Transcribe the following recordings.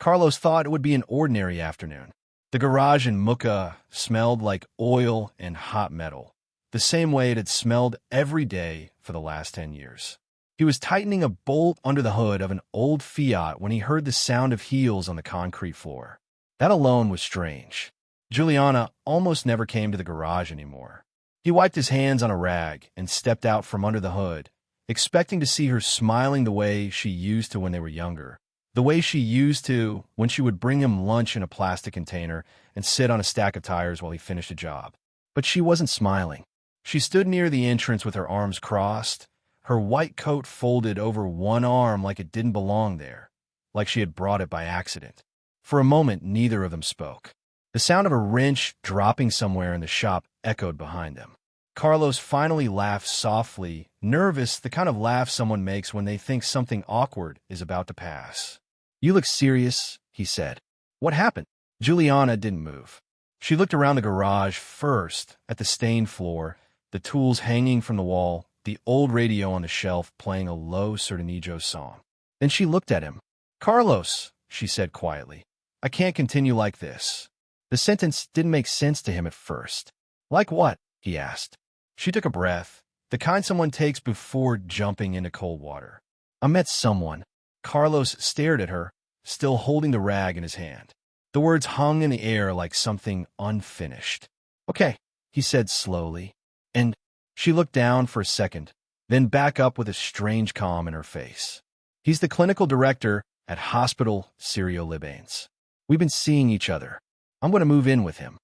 Carlos thought it would be an ordinary afternoon. The garage in Mooca smelled like oil and hot metal, the same way it had smelled every day for the last 10 years. He was tightening a bolt under the hood of an old Fiat when he heard the sound of heels on the concrete floor. That alone was strange. Juliana almost never came to the garage anymore. He wiped his hands on a rag and stepped out from under the hood, expecting to see her smiling the way she used to when they were younger. The way she used to when she would bring him lunch in a plastic container and sit on a stack of tires while he finished a job. But she wasn't smiling. She stood near the entrance with her arms crossed, her white coat folded over one arm like it didn't belong there, like she had brought it by accident. For a moment, neither of them spoke. The sound of a wrench dropping somewhere in the shop echoed behind them. Carlos finally laughed softly, nervous, the kind of laugh someone makes when they think something awkward is about to pass. "You look serious," he said. "What happened?" Juliana didn't move. She looked around the garage first, at the stained floor, the tools hanging from the wall, the old radio on the shelf playing a low Sertanijo song. Then she looked at him. "Carlos," she said quietly, "I can't continue like this." The sentence didn't make sense to him at first. "Like what?" he asked. She took a breath, the kind someone takes before jumping into cold water. "I met someone." Carlos stared at her, still holding the rag in his hand. The words hung in the air like something unfinished. "Okay," he said slowly. "And—" She looked down for a second, then back up with a strange calm in her face. "He's the clinical director at Hospital Syrio-Libanese. We've been seeing each other. I'm going to move in with him."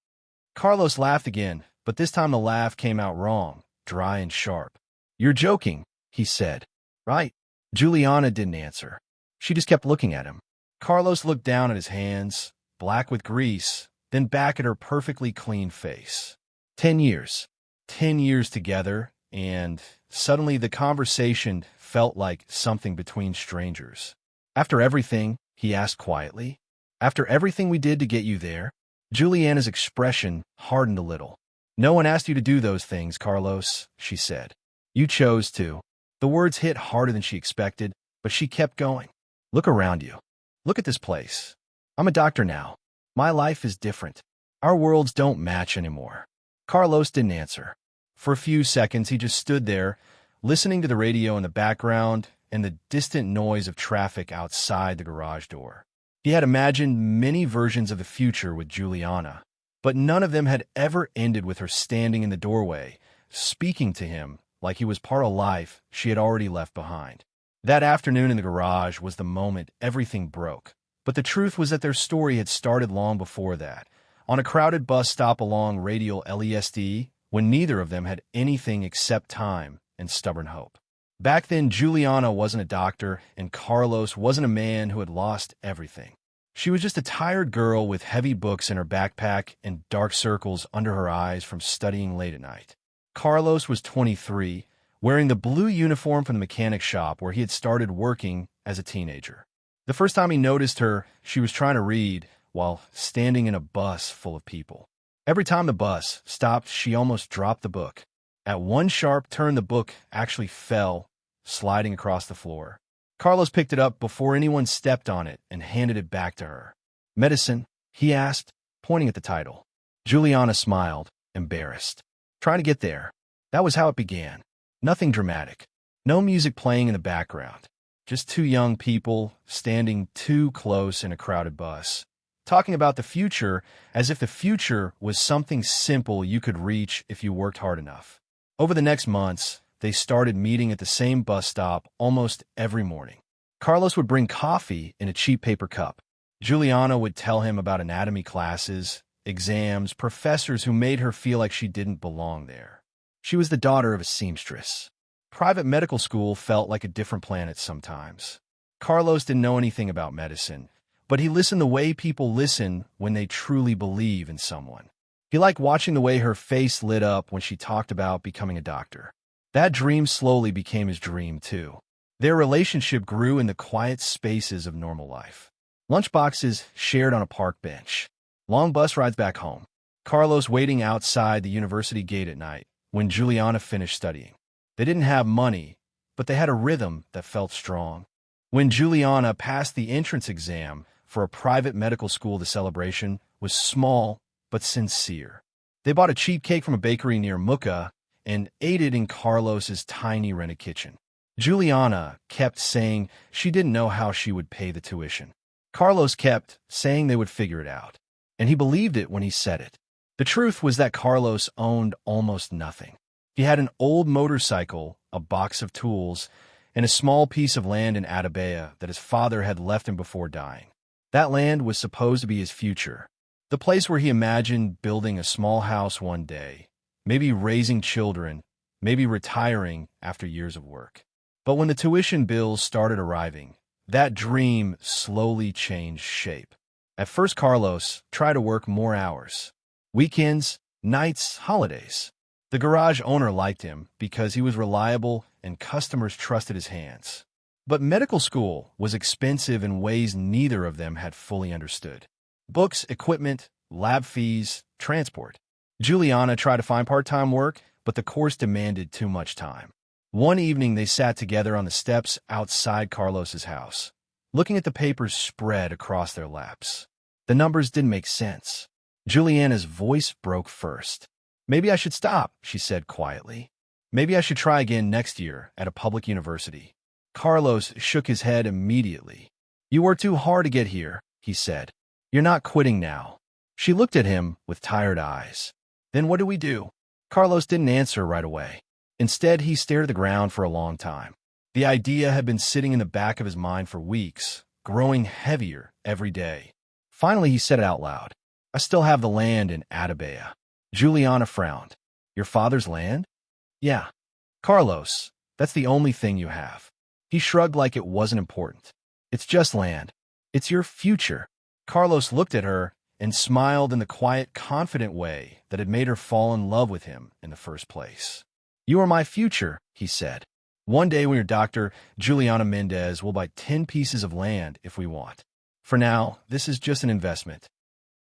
Carlos laughed again, but this time the laugh came out wrong, dry and sharp. "You're joking," he said. "Right?" Juliana didn't answer. She just kept looking at him. Carlos looked down at his hands, black with grease, then back at her perfectly clean face. 10 years. 10 years together, and suddenly the conversation felt like something between strangers. "After everything," he asked quietly, "after everything we did to get you there?" Juliana's expression hardened a little. "No one asked you to do those things, Carlos," she said. "You chose to." The words hit harder than she expected, but she kept going. "Look around you. Look at this place. I'm a doctor now. My life is different. Our worlds don't match anymore." Carlos didn't answer. For a few seconds, he just stood there, listening to the radio in the background and the distant noise of traffic outside the garage door. He had imagined many versions of the future with Juliana, but none of them had ever ended with her standing in the doorway, speaking to him like he was part of life she had already left behind. That afternoon in the garage was the moment everything broke. But the truth was that their story had started long before that, on a crowded bus stop along Radial LESD, when neither of them had anything except time and stubborn hope. Back then, Juliana wasn't a doctor, and Carlos wasn't a man who had lost everything. She was just a tired girl with heavy books in her backpack and dark circles under her eyes from studying late at night. Carlos was 23, wearing the blue uniform from the mechanic shop where he had started working as a teenager. The first time he noticed her, she was trying to read while standing in a bus full of people. Every time the bus stopped, she almost dropped the book. At one sharp turn, the book actually fell, sliding across the floor. Carlos picked it up before anyone stepped on it and handed it back to her. "Medicine?" he asked, pointing at the title. Juliana smiled, embarrassed. "Trying to get there." That was how it began. Nothing dramatic. No music playing in the background. Just two young people standing too close in a crowded bus, talking about the future as if the future was something simple you could reach if you worked hard enough. Over the next months, they started meeting at the same bus stop almost every morning. Carlos would bring coffee in a cheap paper cup. Juliana would tell him about anatomy classes, exams, professors who made her feel like she didn't belong there. She was the daughter of a seamstress. Private medical school felt like a different planet sometimes. Carlos didn't know anything about medicine, but he listened the way people listen when they truly believe in someone. He liked watching the way her face lit up when she talked about becoming a doctor. That dream slowly became his dream, too. Their relationship grew in the quiet spaces of normal life. Lunchboxes shared on a park bench. Long bus rides back home. Carlos waiting outside the university gate at night when Juliana finished studying. They didn't have money, but they had a rhythm that felt strong. When Juliana passed the entrance exam, for a private medical school. The celebration was small but sincere. They bought a cheap cake from a bakery near Mooca and ate it in Carlos's tiny rented kitchen. Juliana kept saying she didn't know how she would pay the tuition. Carlos kept saying they would figure it out, and he believed it when he said it. The truth was that Carlos owned almost nothing. He had an old motorcycle, a box of tools, and a small piece of land in Atabea that his father had left him before dying. That land was supposed to be his future, the place where he imagined building a small house one day, maybe raising children, maybe retiring after years of work. But when the tuition bills started arriving, that dream slowly changed shape. At first, Carlos tried to work more hours. Weekends, nights, holidays. The garage owner liked him because he was reliable and customers trusted his hands. But medical school was expensive in ways neither of them had fully understood. Books, equipment, lab fees, transport. Juliana tried to find part-time work, but the course demanded too much time. One evening, they sat together on the steps outside Carlos's house, looking at the papers spread across their laps. The numbers didn't make sense. Juliana's voice broke first. "Maybe I should stop," she said quietly. "Maybe I should try again next year at a public university." Carlos shook his head immediately. "You worked too hard to get here," he said. "You're not quitting now." She looked at him with tired eyes. "Then what do we do?" Carlos didn't answer right away. Instead, he stared at the ground for a long time. The idea had been sitting in the back of his mind for weeks, growing heavier every day. Finally, he said it out loud. "I still have the land in Atabea." Juliana frowned. "Your father's land?" "Yeah." "Carlos, that's the only thing you have." He shrugged like it wasn't important. "It's just land. It's your future." Carlos looked at her and smiled in the quiet, confident way that had made her fall in love with him in the first place. "You are my future," he said. "One day when you're Dr. Juliana Mendez, we'll buy 10 pieces of land if we want. For now, this is just an investment."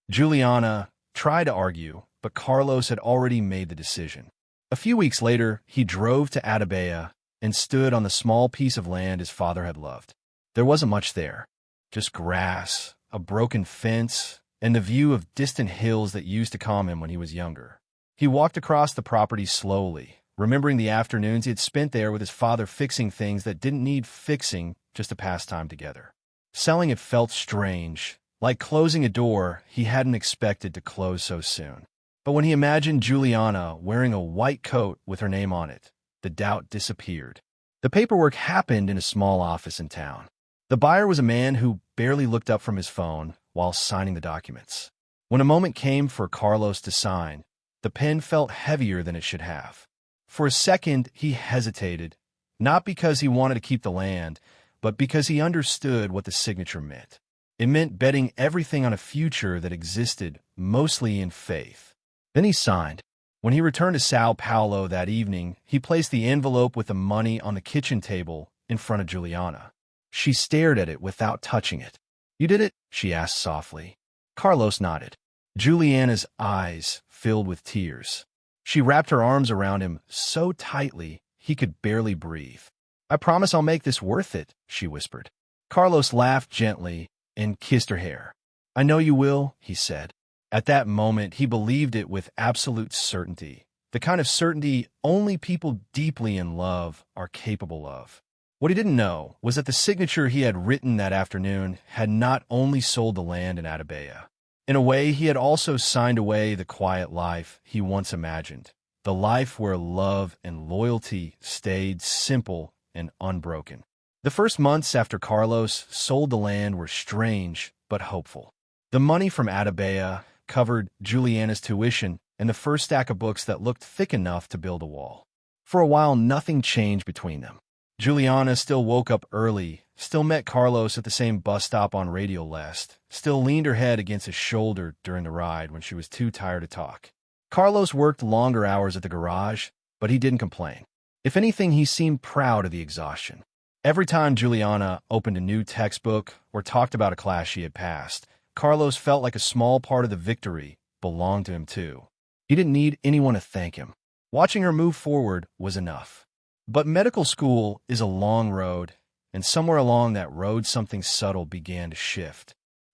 Juliana tried to argue, but Carlos had already made the decision. A few weeks later, he drove to Atabea and stood on the small piece of land his father had loved. There wasn't much there, just grass, a broken fence, and the view of distant hills that used to calm him when he was younger. He walked across the property slowly, remembering the afternoons he had spent there with his father fixing things that didn't need fixing just to pass time together. Selling it felt strange, like closing a door he hadn't expected to close so soon. But when he imagined Juliana wearing a white coat with her name on it, the doubt disappeared. The paperwork happened in a small office in town. The buyer was a man who barely looked up from his phone while signing the documents. When a moment came for Carlos to sign, the pen felt heavier than it should have. For a second, he hesitated, not because he wanted to keep the land, but because he understood what the signature meant. It meant betting everything on a future that existed mostly in faith. Then he signed. When he returned to São Paulo that evening, he placed the envelope with the money on the kitchen table in front of Juliana. She stared at it without touching it. "You did it?" she asked softly. Carlos nodded. Juliana's eyes filled with tears. She wrapped her arms around him so tightly he could barely breathe. "I promise I'll make this worth it," she whispered. Carlos laughed gently and kissed her hair. "I know you will," he said. At that moment, he believed it with absolute certainty, the kind of certainty only people deeply in love are capable of. What he didn't know was that the signature he had written that afternoon had not only sold the land in Atabea. In a way, he had also signed away the quiet life he once imagined, the life where love and loyalty stayed simple and unbroken. The first months after Carlos sold the land were strange but hopeful. The money from Atabea covered Juliana's tuition and the first stack of books that looked thick enough to build a wall. For a while, nothing changed between them. Juliana still woke up early, still met Carlos at the same bus stop on Radio Lest, still leaned her head against his shoulder during the ride when she was too tired to talk. Carlos worked longer hours at the garage, but he didn't complain. If anything, he seemed proud of the exhaustion. Every time Juliana opened a new textbook or talked about a class she had passed, Carlos felt like a small part of the victory belonged to him too. He didn't need anyone to thank him. Watching her move forward was enough. But medical school is a long road, and somewhere along that road something subtle began to shift.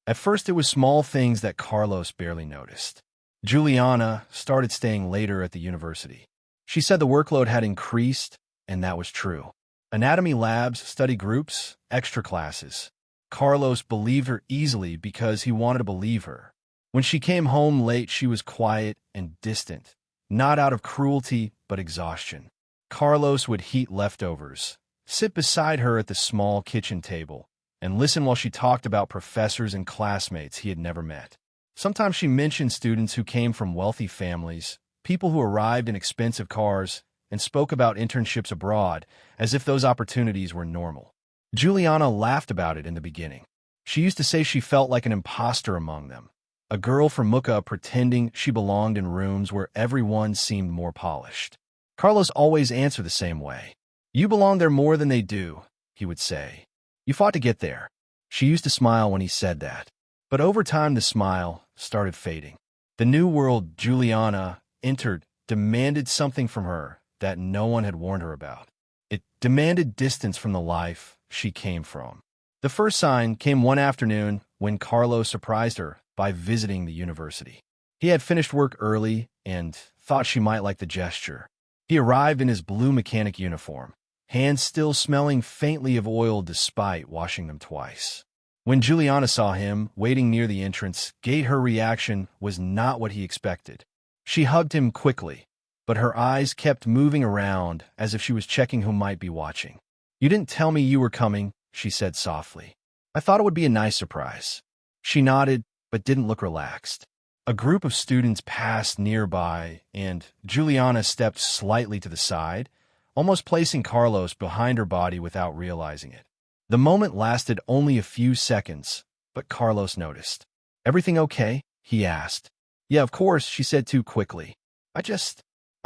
At first, it was small things that Carlos barely noticed. Juliana started staying later at the university. She said the workload had increased, and that was true. Anatomy labs, study groups, extra classes. Carlos believed her easily because he wanted to believe her. When she came home late, she was quiet and distant, not out of cruelty, but exhaustion. Carlos would heat leftovers, sit beside her at the small kitchen table, and listen while she talked about professors and classmates he had never met. Sometimes she mentioned students who came from wealthy families, people who arrived in expensive cars, and spoke about internships abroad as if those opportunities were normal. Juliana laughed about it in the beginning. She used to say she felt like an imposter among them, a girl from Mooca pretending she belonged in rooms where everyone seemed more polished. Carlos always answered the same way. "You belong there more than they do," he would say. "You fought to get there." She used to smile when he said that. But over time, the smile started fading. The new world Juliana entered demanded something from her that no one had warned her about. It demanded distance from the life she came from. The first sign came one afternoon when Carlos surprised her by visiting the university. He had finished work early and thought she might like the gesture. He arrived in his blue mechanic uniform, hands still smelling faintly of oil despite washing them twice. When Juliana saw him waiting near the entrance gate, her reaction was not what he expected. She hugged him quickly, but her eyes kept moving around as if she was checking who might be watching. "You didn't tell me you were coming," she said softly. "I thought it would be a nice surprise." She nodded, but didn't look relaxed. A group of students passed nearby, and Juliana stepped slightly to the side, almost placing Carlos behind her body without realizing it. The moment lasted only a few seconds, but Carlos noticed. "Everything okay?" he asked. "Yeah, of course," she said too quickly. I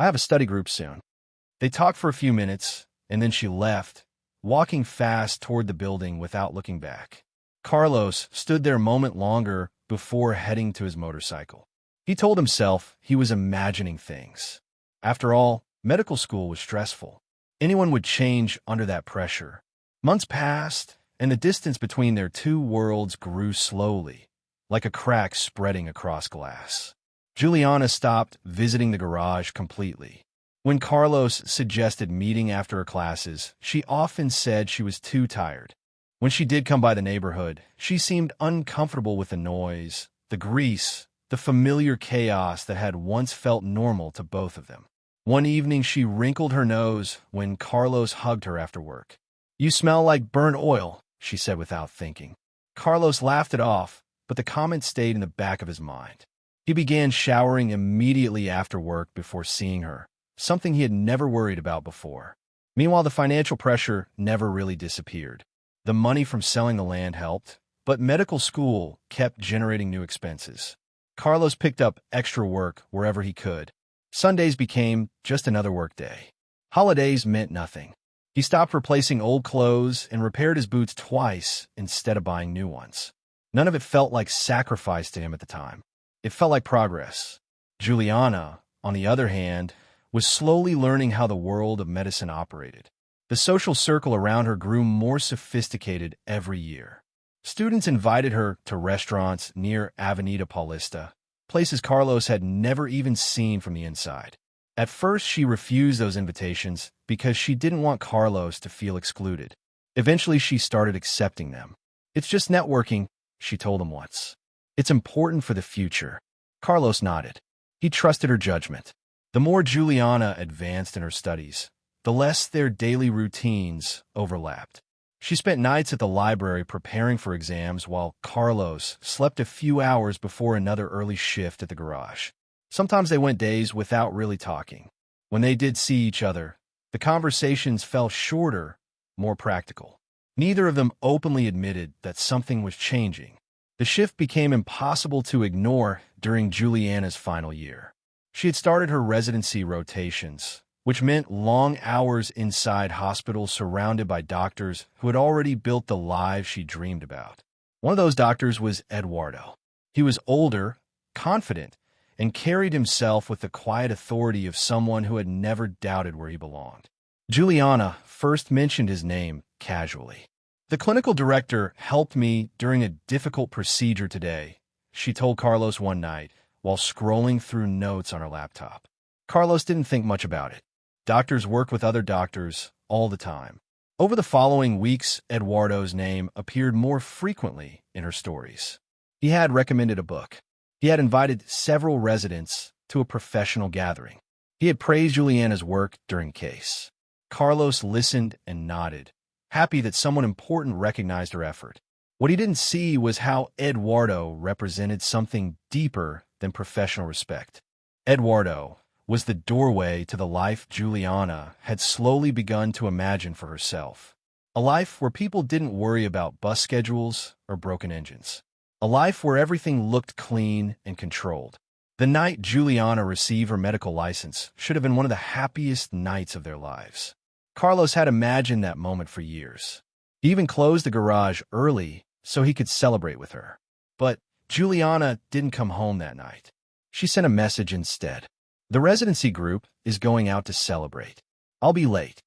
have a study group soon." They talked for a few minutes, and then she left, walking fast toward the building without looking back. Carlos stood there a moment longer before heading to his motorcycle. He told himself he was imagining things. After all, medical school was stressful. Anyone would change under that pressure. Months passed, and the distance between their two worlds grew slowly, like a crack spreading across glass. Juliana stopped visiting the garage completely. When Carlos suggested meeting after her classes, she often said she was too tired. When she did come by the neighborhood, she seemed uncomfortable with the noise, the grease, the familiar chaos that had once felt normal to both of them. One evening, she wrinkled her nose when Carlos hugged her after work. "You smell like burnt oil," she said without thinking. Carlos laughed it off, but the comment stayed in the back of his mind. He began showering immediately after work before seeing her, something he had never worried about before. Meanwhile, the financial pressure never really disappeared. The money from selling the land helped, but medical school kept generating new expenses. Carlos picked up extra work wherever he could. Sundays became just another work day. Holidays meant nothing. He stopped replacing old clothes and repaired his boots twice instead of buying new ones. None of it felt like sacrifice to him at the time. It felt like progress. Juliana, on the other hand, was slowly learning how the world of medicine operated. The social circle around her grew more sophisticated every year. Students invited her to restaurants near Avenida Paulista, places Carlos had never even seen from the inside. At first, she refused those invitations because she didn't want Carlos to feel excluded. Eventually, she started accepting them. "It's just networking," she told him once. "It's important for the future." Carlos nodded. He trusted her judgment. The more Juliana advanced in her studies, the less their daily routines overlapped. She spent nights at the library preparing for exams while Carlos slept a few hours before another early shift at the garage. Sometimes they went days without really talking. When they did see each other, the conversations fell shorter, more practical. Neither of them openly admitted that something was changing. The shift became impossible to ignore during Juliana's final year. She had started her residency rotations, which meant long hours inside hospitals surrounded by doctors who had already built the lives she dreamed about. One of those doctors was Eduardo. He was older, confident, and carried himself with the quiet authority of someone who had never doubted where he belonged. Juliana first mentioned his name casually. The clinical director helped me during a difficult procedure today, she told Carlos one night while scrolling through notes on her laptop. Carlos didn't think much about it. Doctors worked with other doctors all the time. Over the following weeks, Eduardo's name appeared more frequently in her stories. He had recommended a book. He had invited several residents to a professional gathering. He had praised Juliana's work during case. Carlos listened and nodded, happy that someone important recognized her effort. What he didn't see was how Eduardo represented something deeper than professional respect. Eduardo was the doorway to the life Juliana had slowly begun to imagine for herself. A life where people didn't worry about bus schedules or broken engines. A life where everything looked clean and controlled. The night Juliana received her medical license should have been one of the happiest nights of their lives. Carlos had imagined that moment for years. He even closed the garage early so he could celebrate with her. But Juliana didn't come home that night. She sent a message instead. The residency group is going out to celebrate. I'll be late.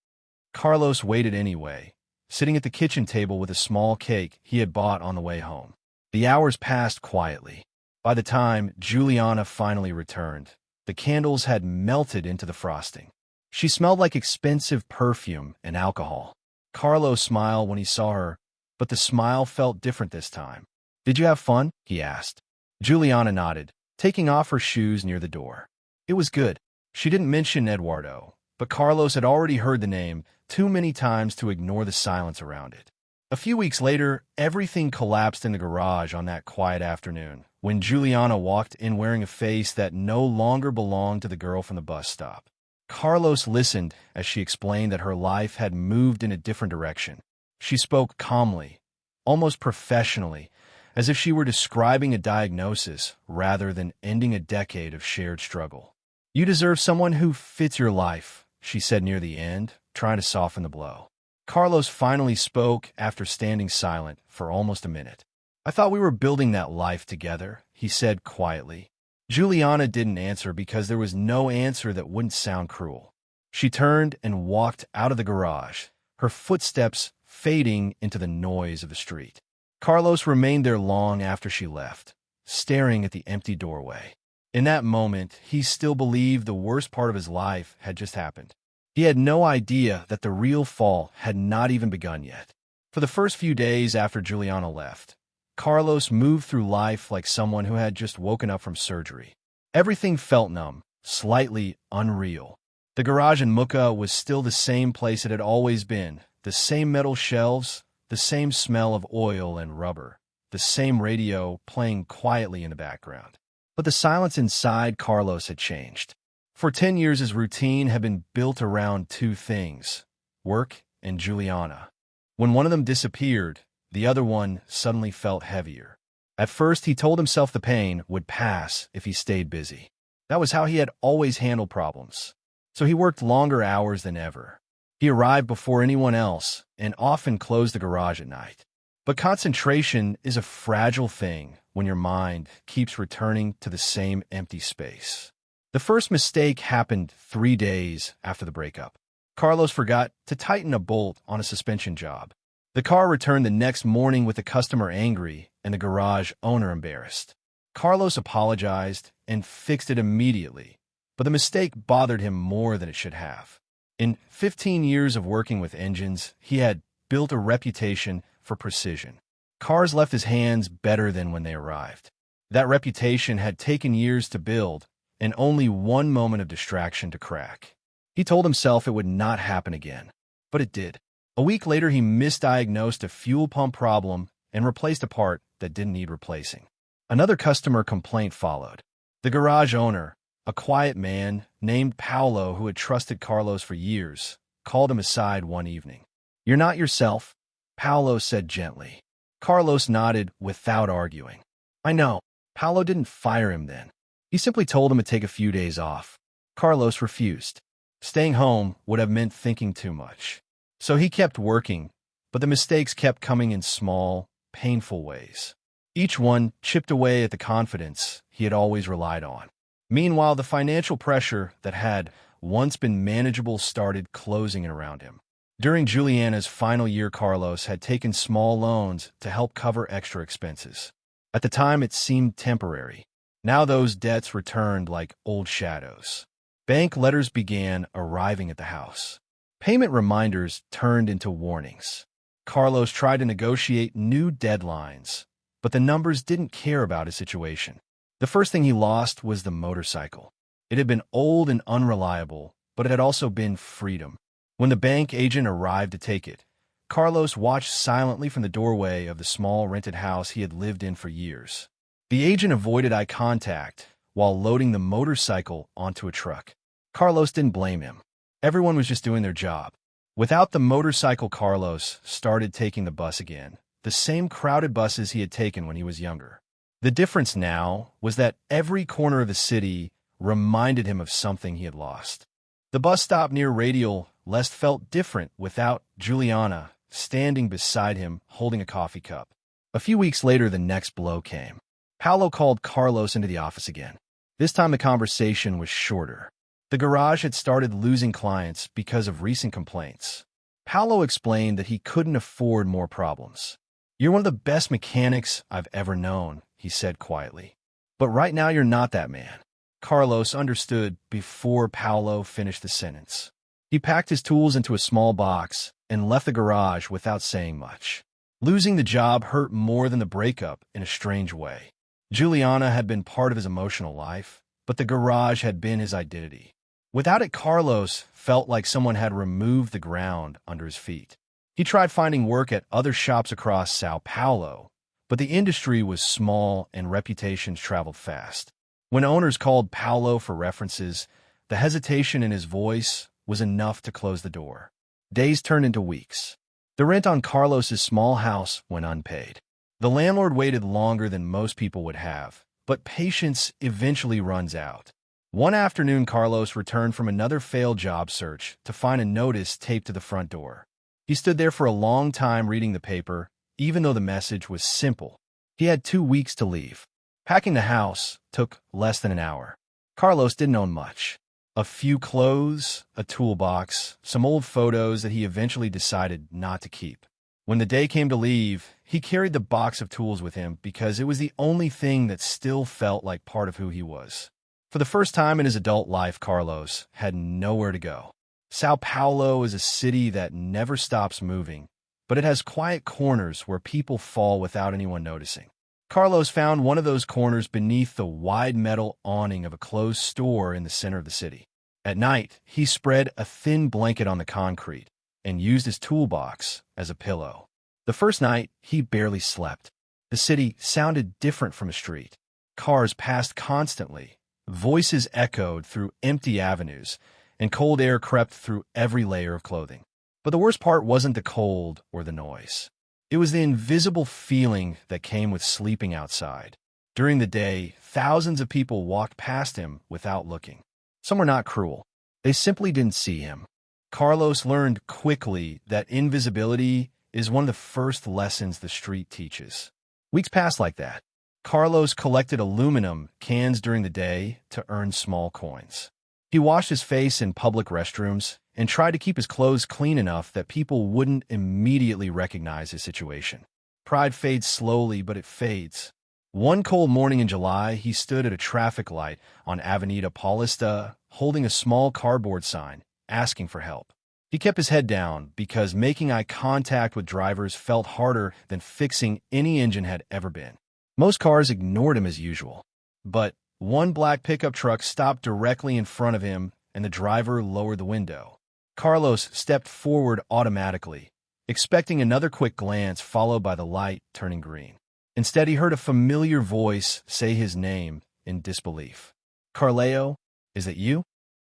Carlos waited anyway, sitting at the kitchen table with a small cake he had bought on the way home. The hours passed quietly. By the time Juliana finally returned, the candles had melted into the frosting. She smelled like expensive perfume and alcohol. Carlos smiled when he saw her, but the smile felt different this time. Did you have fun? He asked. Juliana nodded, taking off her shoes near the door. It was good. She didn't mention Eduardo, but Carlos had already heard the name too many times to ignore the silence around it. A few weeks later, everything collapsed in the garage on that quiet afternoon, when Juliana walked in wearing a face that no longer belonged to the girl from the bus stop. Carlos listened as she explained that her life had moved in a different direction. She spoke calmly, almost professionally, as if she were describing a diagnosis rather than ending a decade of shared struggle. You deserve someone who fits your life, she said near the end, trying to soften the blow. Carlos finally spoke after standing silent for almost a minute. I thought we were building that life together, he said quietly. Juliana didn't answer because there was no answer that wouldn't sound cruel. She turned and walked out of the garage, her footsteps fading into the noise of the street. Carlos remained there long after she left, staring at the empty doorway. In that moment, he still believed the worst part of his life had just happened. He had no idea that the real fall had not even begun yet. For the first few days after Juliana left, Carlos moved through life like someone who had just woken up from surgery. Everything felt numb, slightly unreal. The garage in Mooca was still the same place it had always been, the same metal shelves, the same smell of oil and rubber, the same radio playing quietly in the background. But the silence inside Carlos had changed. For 10 years, his routine had been built around two things, work and Juliana. When one of them disappeared, the other one suddenly felt heavier. At first, he told himself the pain would pass if he stayed busy. That was how he had always handled problems. So he worked longer hours than ever. He arrived before anyone else and often closed the garage at night. But concentration is a fragile thing when your mind keeps returning to the same empty space. The first mistake happened 3 days after the breakup. Carlos forgot to tighten a bolt on a suspension job. The car returned the next morning with the customer angry and the garage owner embarrassed. Carlos apologized and fixed it immediately, but the mistake bothered him more than it should have. In 15 years of working with engines, he had built a reputation for precision. Cars left his hands better than when they arrived. That reputation had taken years to build, and only one moment of distraction to crack. He told himself it would not happen again, but it did. A week later, he misdiagnosed a fuel pump problem and replaced a part that didn't need replacing. Another customer complaint followed. The garage owner, a quiet man named Paolo who had trusted Carlos for years, called him aside one evening. "You're not yourself," Paolo said gently. Carlos nodded without arguing. "I know." Paolo didn't fire him then. He simply told him to take a few days off. Carlos refused. Staying home would have meant thinking too much. So he kept working, but the mistakes kept coming in small, painful ways. Each one chipped away at the confidence he had always relied on. Meanwhile, the financial pressure that had once been manageable started closing in around him. During Juliana's final year, Carlos had taken small loans to help cover extra expenses. At the time, it seemed temporary. Now those debts returned like old shadows. Bank letters began arriving at the house. Payment reminders turned into warnings. Carlos tried to negotiate new deadlines, but the numbers didn't care about his situation. The first thing he lost was the motorcycle. It had been old and unreliable, but it had also been freedom. When the bank agent arrived to take it, Carlos watched silently from the doorway of the small rented house he had lived in for years. The agent avoided eye contact while loading the motorcycle onto a truck. Carlos didn't blame him. Everyone was just doing their job. Without the motorcycle, Carlos started taking the bus again, the same crowded buses he had taken when he was younger. The difference now was that every corner of the city reminded him of something he had lost. The bus stop near Radial Lest felt different without Juliana standing beside him holding a coffee cup. A few weeks later, the next blow came. Paulo called Carlos into the office again. This time the conversation was shorter. The garage had started losing clients because of recent complaints. Paulo explained that he couldn't afford more problems. "You're one of the best mechanics I've ever known," he said quietly. "But right now you're not that man." Carlos understood before Paulo finished the sentence. He packed his tools into a small box and left the garage without saying much. Losing the job hurt more than the breakup in a strange way. Juliana had been part of his emotional life, but the garage had been his identity. Without it, Carlos felt like someone had removed the ground under his feet. He tried finding work at other shops across São Paulo, but the industry was small and reputations traveled fast. When owners called Paulo for references, the hesitation in his voice was enough to close the door. Days turned into weeks. The rent on Carlos's small house went unpaid. The landlord waited longer than most people would have, but patience eventually runs out. One afternoon, Carlos returned from another failed job search to find a notice taped to the front door. He stood there for a long time reading the paper, even though the message was simple. He had 2 weeks to leave. Packing the house took less than an hour. Carlos didn't own much. A few clothes, a toolbox, some old photos that he eventually decided not to keep. When the day came to leave, he carried the box of tools with him because it was the only thing that still felt like part of who he was. For the first time in his adult life, Carlos had nowhere to go. São Paulo is a city that never stops moving, but it has quiet corners where people fall without anyone noticing. Carlos found one of those corners beneath the wide metal awning of a closed store in the center of the city. At night, he spread a thin blanket on the concrete and used his toolbox as a pillow. The first night, he barely slept. The city sounded different from a street. Cars passed constantly. Voices echoed through empty avenues, and cold air crept through every layer of clothing. But the worst part wasn't the cold or the noise. It was the invisible feeling that came with sleeping outside. During the day, thousands of people walked past him without looking. Some were not cruel. They simply didn't see him. Carlos learned quickly that invisibility is one of the first lessons the street teaches. Weeks passed like that. Carlos collected aluminum cans during the day to earn small coins. He washed his face in public restrooms and tried to keep his clothes clean enough that people wouldn't immediately recognize his situation. Pride fades slowly, but it fades. One cold morning in July, he stood at a traffic light on Avenida Paulista, holding a small cardboard sign, asking for help. He kept his head down because making eye contact with drivers felt harder than fixing any engine had ever been. Most cars ignored him as usual, but one black pickup truck stopped directly in front of him, and the driver lowered the window. Carlos stepped forward automatically, expecting another quick glance followed by the light turning green. Instead, he heard a familiar voice say his name in disbelief. "Carleo, is it you?"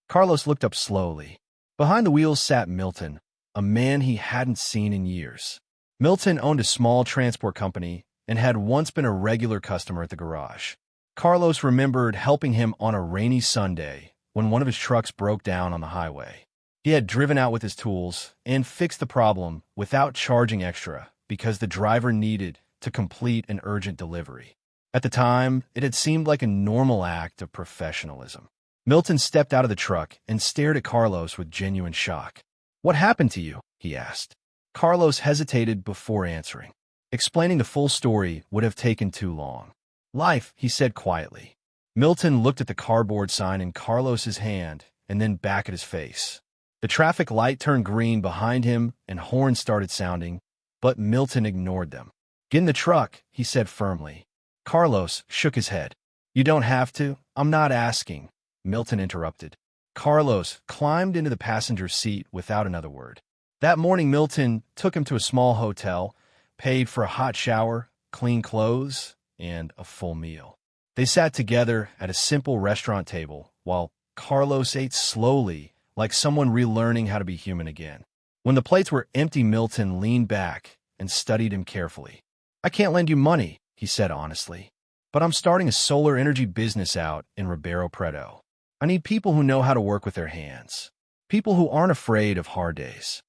Carlos looked up slowly. Behind the wheels sat Milton, a man he hadn't seen in years. Milton owned a small transport company and had once been a regular customer at the garage. Carlos remembered helping him on a rainy Sunday when one of his trucks broke down on the highway. He had driven out with his tools and fixed the problem without charging extra because the driver needed to complete an urgent delivery. At the time, it had seemed like a normal act of professionalism. Milton stepped out of the truck and stared at Carlos with genuine shock. "What happened to you?" he asked. Carlos hesitated before answering. Explaining the full story would have taken too long. "Life," he said quietly. Milton looked at the cardboard sign in Carlos's hand and then back at his face. The traffic light turned green behind him and horns started sounding, but Milton ignored them. "Get in the truck," he said firmly. Carlos shook his head. "You don't have to. I'm not asking," Milton interrupted. Carlos climbed into the passenger seat without another word. That morning, Milton took him to a small hotel, paid for a hot shower, clean clothes, and a full meal. They sat together at a simple restaurant table while Carlos ate slowly, like someone relearning how to be human again. When the plates were empty, Milton leaned back and studied him carefully. "I can't lend you money," he said honestly, "but I'm starting a solar energy business out in Ribeirão Preto. I need people who know how to work with their hands, people who aren't afraid of hard days."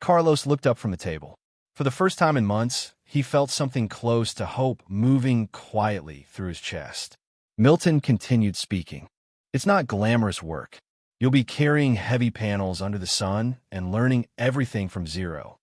Carlos looked up from the table. For the first time in months, he felt something close to hope moving quietly through his chest. Milton continued speaking. "It's not glamorous work. You'll be carrying heavy panels under the sun and learning everything from zero."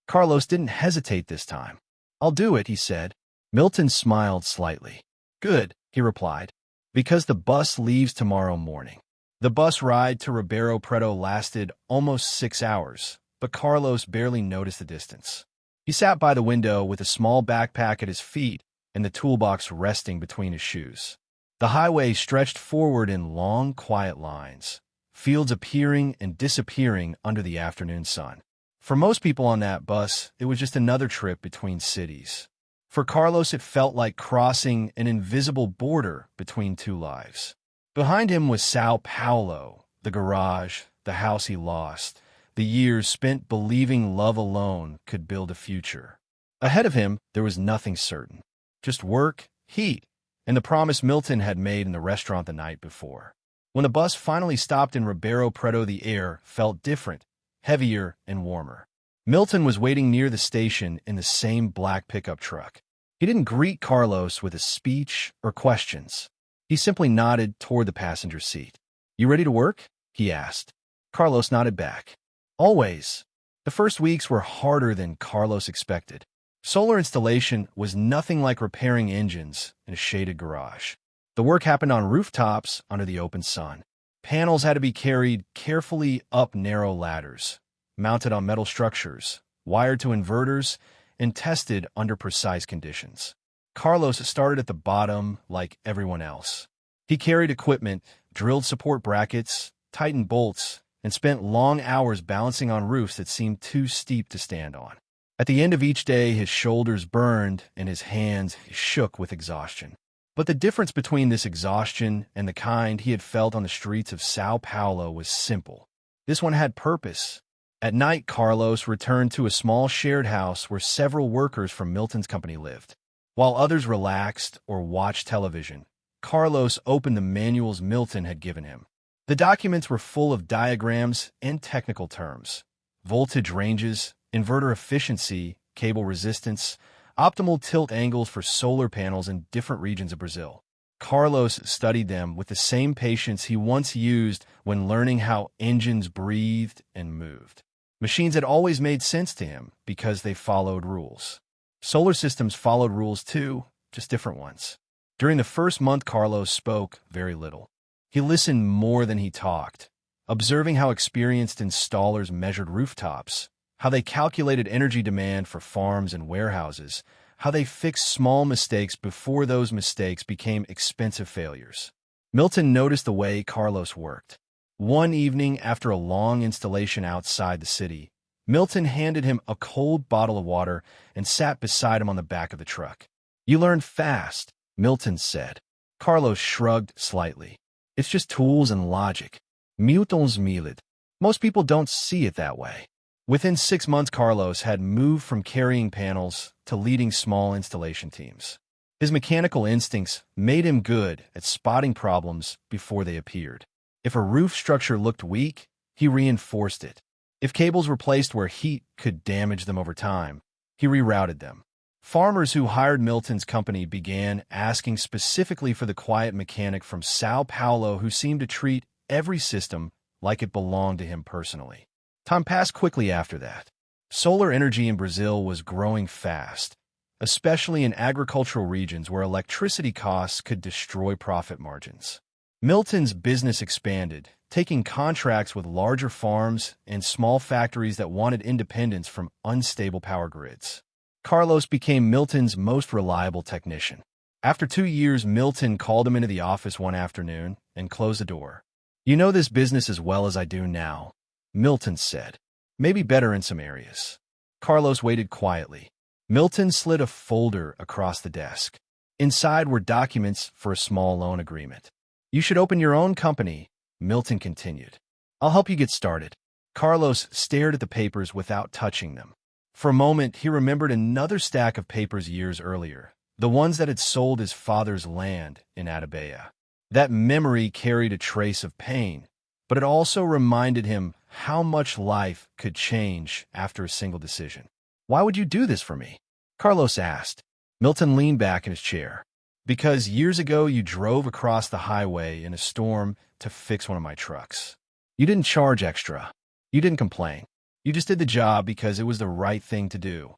Carlos didn't hesitate this time. "I'll do it," he said. Milton smiled slightly. "Good," he replied, "because the bus leaves tomorrow morning." The bus ride to Ribeirão Preto lasted almost 6 hours, but Carlos barely noticed the distance. He sat by the window with a small backpack at his feet and the toolbox resting between his shoes. The highway stretched forward in long, quiet lines, fields appearing and disappearing under the afternoon sun. For most people on that bus, it was just another trip between cities. For Carlos, it felt like crossing an invisible border between two lives. Behind him was São Paulo, the garage, the house he lost, the years spent believing love alone could build a future. Ahead of him, there was nothing certain. Just work, heat, and the promise Milton had made in the restaurant the night before. When the bus finally stopped in Ribeirão Preto, the air felt different, heavier and warmer. Milton was waiting near the station in the same black pickup truck. He didn't greet Carlos with a speech or questions. He simply nodded toward the passenger seat. "You ready to work?" he asked. Carlos nodded back. "Always." The first weeks were harder than Carlos expected. Solar installation was nothing like repairing engines in a shaded garage. The work happened on rooftops under the open sun. Panels had to be carried carefully up narrow ladders, mounted on metal structures, wired to inverters, and tested under precise conditions. Carlos started at the bottom like everyone else. He carried equipment, drilled support brackets, tightened bolts, and spent long hours balancing on roofs that seemed too steep to stand on. At the end of each day, his shoulders burned and his hands shook with exhaustion. But the difference between this exhaustion and the kind he had felt on the streets of São Paulo was simple. This one had purpose. At night, Carlos returned to a small shared house where several workers from Milton's company lived. While others relaxed or watched television, Carlos opened the manuals Milton had given him. The documents were full of diagrams and technical terms: voltage ranges, inverter efficiency, cable resistance, optimal tilt angles for solar panels in different regions of Brazil. Carlos studied them with the same patience he once used when learning how engines breathed and moved. Machines had always made sense to him because they followed rules. Solar systems followed rules too, just different ones. During the first month, Carlos spoke very little. He listened more than he talked, observing how experienced installers measured rooftops, how they calculated energy demand for farms and warehouses, how they fixed small mistakes before those mistakes became expensive failures. Milton noticed the way Carlos worked. One evening, after a long installation outside the city, Milton handed him a cold bottle of water and sat beside him on the back of the truck. "You learn fast," Milton said. Carlos shrugged slightly. "It's just tools and logic." Milton's millet. Most people don't see it that way. Within 6 months, Carlos had moved from carrying panels to leading small installation teams. His mechanical instincts made him good at spotting problems before they appeared. If a roof structure looked weak, he reinforced it. If cables were placed where heat could damage them over time, he rerouted them. Farmers who hired Milton's company began asking specifically for the quiet mechanic from São Paulo who seemed to treat every system like it belonged to him personally. Time passed quickly after that. Solar energy in Brazil was growing fast, especially in agricultural regions where electricity costs could destroy profit margins. Milton's business expanded, taking contracts with larger farms and small factories that wanted independence from unstable power grids. Carlos became Milton's most reliable technician. After 2 years, Milton called him into the office one afternoon and closed the door. "You know this business as well as I do now," Milton said. "Maybe better in some areas." Carlos waited quietly. Milton slid a folder across the desk. Inside were documents for a small loan agreement. "You should open your own company," Milton continued. "I'll help you get started." Carlos stared at the papers without touching them. For a moment, he remembered another stack of papers years earlier, the ones that had sold his father's land in Atabeia. That memory carried a trace of pain, but it also reminded him how much life could change after a single decision. "Why would you do this for me?" Carlos asked. Milton leaned back in his chair. "Because years ago you drove across the highway in a storm to fix one of my trucks. You didn't charge extra. You didn't complain. You just did the job because it was the right thing to do."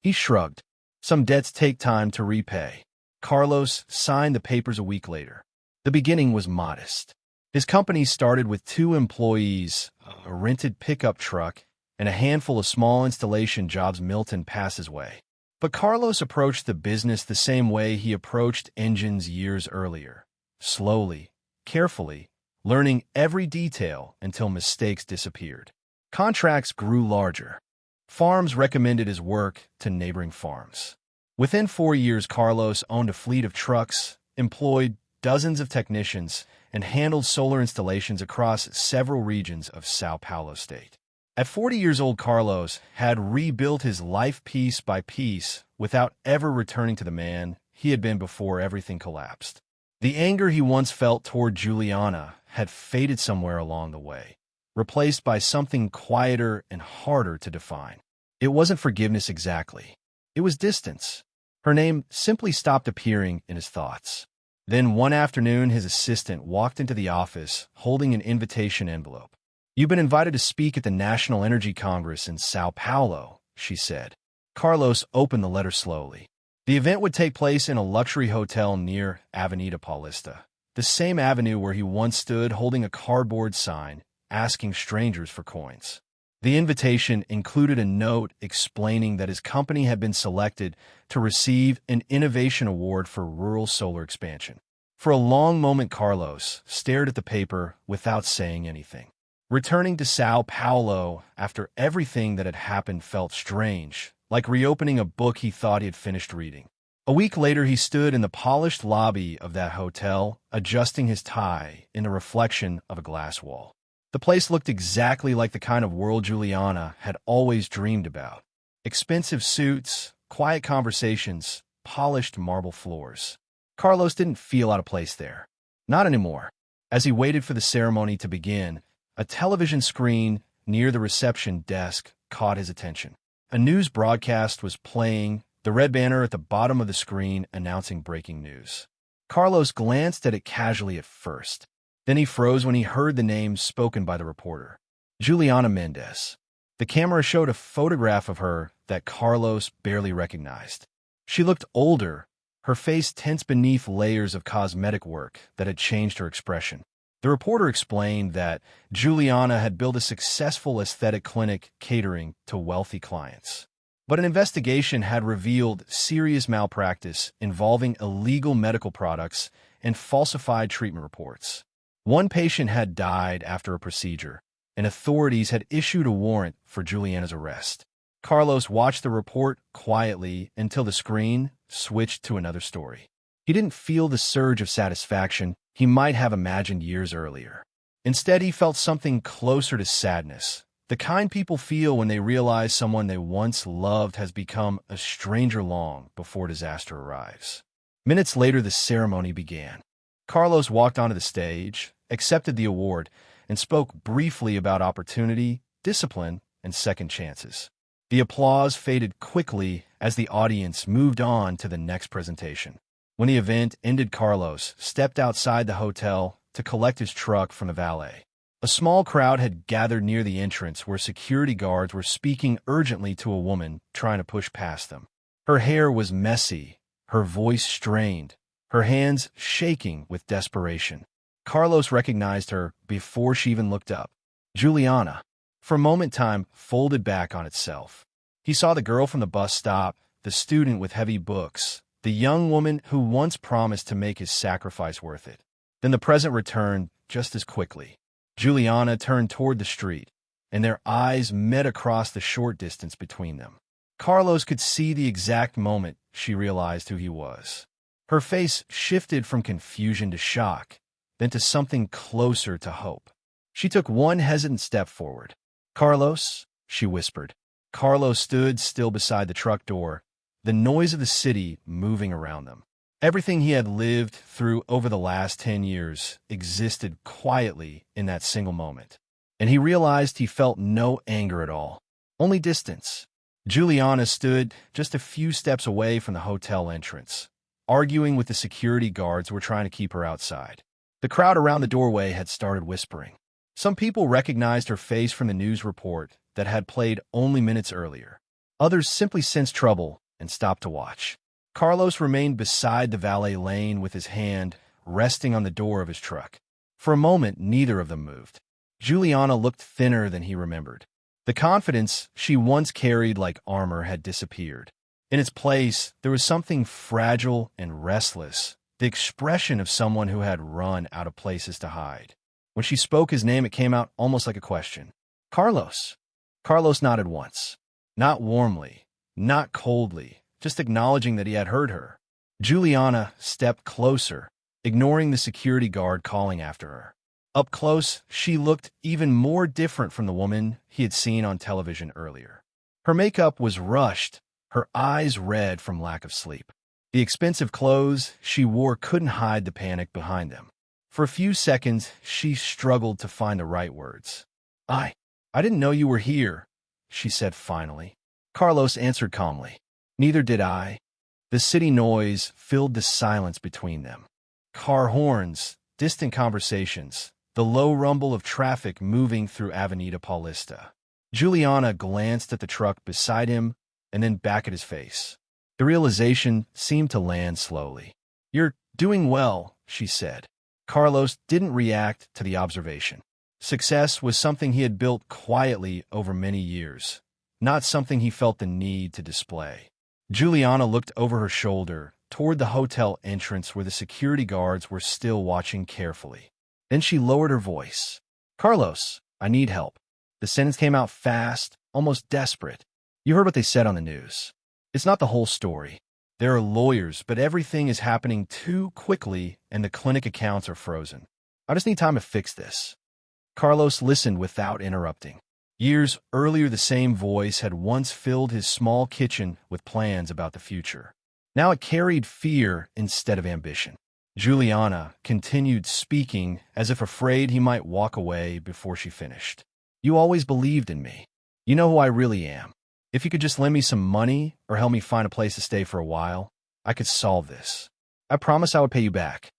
He shrugged. Some debts take time to repay. Carlos signed the papers a week later. The beginning was modest. His company started with 2 employees, a rented pickup truck, and a handful of small installation jobs Milton passed his way. But Carlos approached the business the same way he approached engines years earlier. Slowly, carefully, learning every detail until mistakes disappeared. Contracts grew larger. Farms recommended his work to neighboring farms. Within 4 years, Carlos owned a fleet of trucks, employed dozens of technicians, and handled solar installations across several regions of São Paulo state. At 40 years old, Carlos had rebuilt his life piece by piece without ever returning to the man he had been before everything collapsed. The anger he once felt toward Juliana had faded somewhere along the way, replaced by something quieter and harder to define. It wasn't forgiveness exactly. It was distance. Her name simply stopped appearing in his thoughts. Then one afternoon, his assistant walked into the office holding an invitation envelope. "You've been invited to speak at the National Energy Congress in São Paulo," she said. Carlos opened the letter slowly. The event would take place in a luxury hotel near Avenida Paulista, the same avenue where he once stood holding a cardboard sign asking strangers for coins. The invitation included a note explaining that his company had been selected to receive an innovation award for rural solar expansion. For a long moment, Carlos stared at the paper without saying anything. Returning to São Paulo after everything that had happened felt strange, like reopening a book he thought he had finished reading. A week later, he stood in the polished lobby of that hotel, adjusting his tie in the reflection of a glass wall. The place looked exactly like the kind of world Juliana had always dreamed about. Expensive suits, quiet conversations, polished marble floors. Carlos didn't feel out of place there. Not anymore. As he waited for the ceremony to begin, a television screen near the reception desk caught his attention. A news broadcast was playing, the red banner at the bottom of the screen announcing breaking news. Carlos glanced at it casually at first. Then he froze when he heard the name spoken by the reporter. Juliana Mendes. The camera showed a photograph of her that Carlos barely recognized. She looked older, her face tense beneath layers of cosmetic work that had changed her expression. The reporter explained that Juliana had built a successful aesthetic clinic catering to wealthy clients. But an investigation had revealed serious malpractice involving illegal medical products and falsified treatment reports. One patient had died after a procedure, and authorities had issued a warrant for Juliana's arrest. Carlos watched the report quietly until the screen switched to another story. He didn't feel the surge of satisfaction he might have imagined years earlier. Instead, he felt something closer to sadness, the kind people feel when they realize someone they once loved has become a stranger long before disaster arrives. Minutes later, the ceremony began. Carlos walked onto the stage, accepted the award, and spoke briefly about opportunity, discipline, and second chances. The applause faded quickly as the audience moved on to the next presentation. When the event ended, Carlos stepped outside the hotel to collect his truck from the valet. A small crowd had gathered near the entrance where security guards were speaking urgently to a woman trying to push past them. Her hair was messy, her voice strained, her hands shaking with desperation. Carlos recognized her before she even looked up. Juliana. For a moment, time folded back on itself. He saw the girl from the bus stop, the student with heavy books, the young woman who once promised to make his sacrifice worth it. Then the present returned just as quickly. Juliana turned toward the street, and their eyes met across the short distance between them. Carlos could see the exact moment she realized who he was. Her face shifted from confusion to shock, then to something closer to hope. She took one hesitant step forward. "Carlos," she whispered. Carlos stood still beside the truck door, the noise of the city moving around them. Everything he had lived through over the last 10 years existed quietly in that single moment. And he realized he felt no anger at all, only distance. Juliana stood just a few steps away from the hotel entrance, arguing with the security guards who were trying to keep her outside. The crowd around the doorway had started whispering. Some people recognized her face from the news report that had played only minutes earlier. Others simply sensed trouble and stopped to watch. Carlos remained beside the valet lane with his hand resting on the door of his truck. For a moment, neither of them moved. Juliana looked thinner than he remembered. The confidence she once carried like armor had disappeared. In its place, there was something fragile and restless, the expression of someone who had run out of places to hide. When she spoke his name, it came out almost like a question. "Carlos." Carlos nodded once. Not warmly, not coldly, just acknowledging that he had heard her. Juliana stepped closer, ignoring the security guard calling after her. Up close, she looked even more different from the woman he had seen on television earlier. Her makeup was rushed, her eyes red from lack of sleep. The expensive clothes she wore couldn't hide the panic behind them. For a few seconds, she struggled to find the right words. I didn't know you were here," she said finally. Carlos answered calmly. "Neither did I." The city noise filled the silence between them. Car horns, distant conversations, the low rumble of traffic moving through Avenida Paulista. Juliana glanced at the truck beside him and then back at his face. The realization seemed to land slowly. "You're doing well," she said. Carlos didn't react to the observation. Success was something he had built quietly over many years, not something he felt the need to display. Juliana looked over her shoulder toward the hotel entrance where the security guards were still watching carefully. Then she lowered her voice. "Carlos, I need help." The sentence came out fast, almost desperate. "You heard what they said on the news. It's not the whole story. There are lawyers, but everything is happening too quickly and the clinic accounts are frozen. I just need time to fix this." Carlos listened without interrupting. Years earlier, the same voice had once filled his small kitchen with plans about the future. Now it carried fear instead of ambition. Juliana continued speaking as if afraid he might walk away before she finished. "You always believed in me. You know who I really am. If you could just lend me some money or help me find a place to stay for a while, I could solve this. I promise I would pay you back."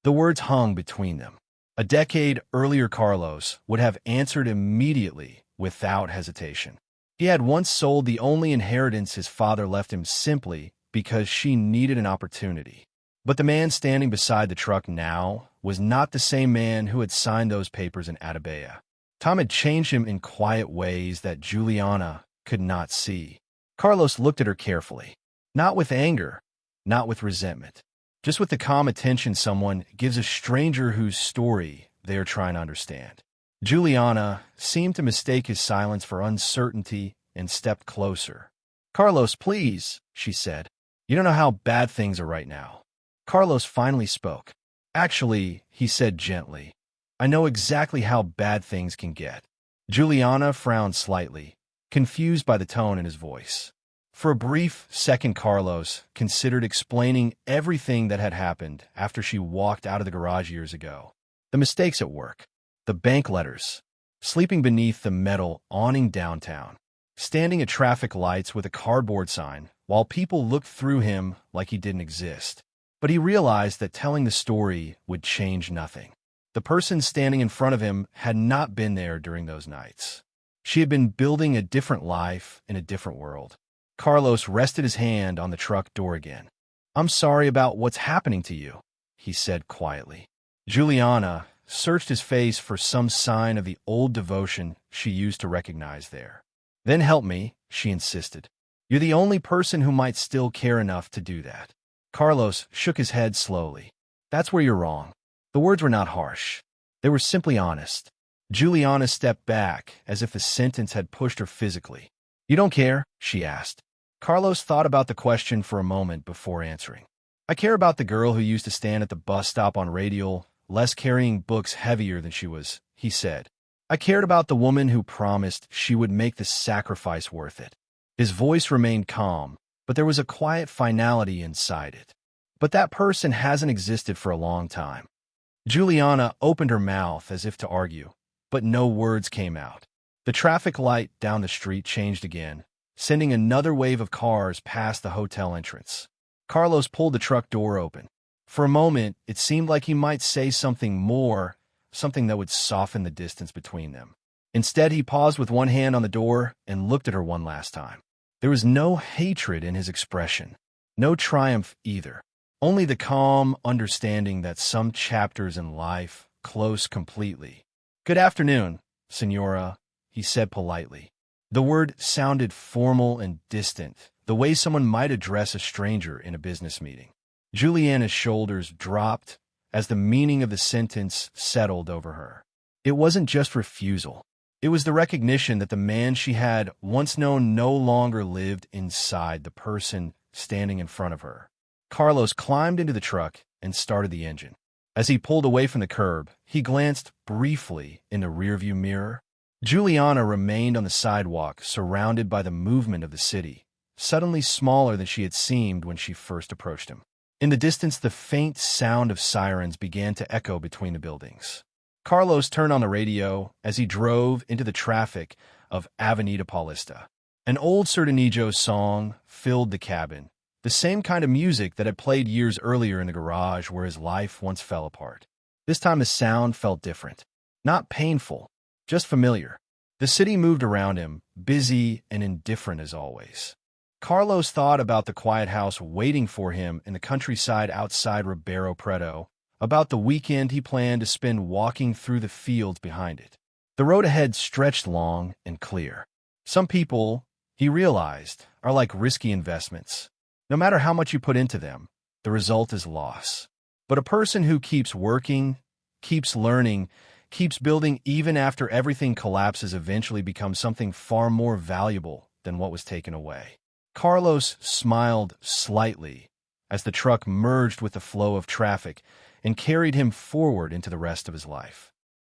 The words hung between them. A decade earlier, Carlos would have answered immediately without hesitation. He had once sold the only inheritance his father left him simply because she needed an opportunity. But the man standing beside the truck now was not the same man who had signed those papers in Atabea. Time had changed him in quiet ways that Juliana could not see. Carlos looked at her carefully, not with anger, not with resentment, just with the calm attention someone gives a stranger whose story they are trying to understand. Juliana seemed to mistake his silence for uncertainty and stepped closer. "Carlos, please," she said. "You don't know how bad things are right now." Carlos finally spoke. "Actually," he said gently, "I know exactly how bad things can get." Juliana frowned slightly, confused by the tone in his voice. For a brief second, Carlos considered explaining everything that had happened after she walked out of the garage years ago. The mistakes at work, the bank letters, sleeping beneath the metal awning downtown, standing at traffic lights with a cardboard sign while people looked through him like he didn't exist. But he realized that telling the story would change nothing. The person standing in front of him had not been there during those nights. She had been building a different life in a different world. Carlos rested his hand on the truck door again. "I'm sorry about what's happening to you," he said quietly. Juliana searched his face for some sign of the old devotion she used to recognize there. "Then help me," she insisted. "You're the only person who might still care enough to do that." Carlos shook his head slowly. "That's where you're wrong." The words were not harsh. They were simply honest. Juliana stepped back, as if the sentence had pushed her physically. "You don't care?" she asked. Carlos thought about the question for a moment before answering. "I care about the girl who used to stand at the bus stop on Radial, less carrying books heavier than she was," he said. "I cared about the woman who promised she would make the sacrifice worth it." His voice remained calm, but there was a quiet finality inside it. "But that person hasn't existed for a long time." Juliana opened her mouth as if to argue, but no words came out. The traffic light down the street changed again, sending another wave of cars past the hotel entrance. Carlos pulled the truck door open. For a moment, it seemed like he might say something more, something that would soften the distance between them. Instead, he paused with one hand on the door and looked at her one last time. There was no hatred in his expression, no triumph either, only the calm understanding that some chapters in life close completely. "Good afternoon, Senora," he said politely. The word sounded formal and distant, the way someone might address a stranger in a business meeting. Juliana's shoulders dropped as the meaning of the sentence settled over her. It wasn't just refusal. It was the recognition that the man she had once known no longer lived inside the person standing in front of her. Carlos climbed into the truck and started the engine. As he pulled away from the curb, he glanced briefly in the rearview mirror. Juliana remained on the sidewalk, surrounded by the movement of the city, suddenly smaller than she had seemed when she first approached him. In the distance, the faint sound of sirens began to echo between the buildings. Carlos turned on the radio as he drove into the traffic of Avenida Paulista. An old Sertanejo song filled the cabin, the same kind of music that had played years earlier in the garage where his life once fell apart. This time the sound felt different, not painful, just familiar. The city moved around him, busy and indifferent as always. Carlos thought about the quiet house waiting for him in the countryside outside Ribeirão Preto, about the weekend he planned to spend walking through the fields behind it. The road ahead stretched long and clear. Some people, he realized, are like risky investments. No matter how much you put into them, the result is loss. But a person who keeps working, keeps learning, keeps building even after everything collapses eventually becomes something far more valuable than what was taken away. Carlos smiled slightly as the truck merged with the flow of traffic and carried him forward into the rest of his life.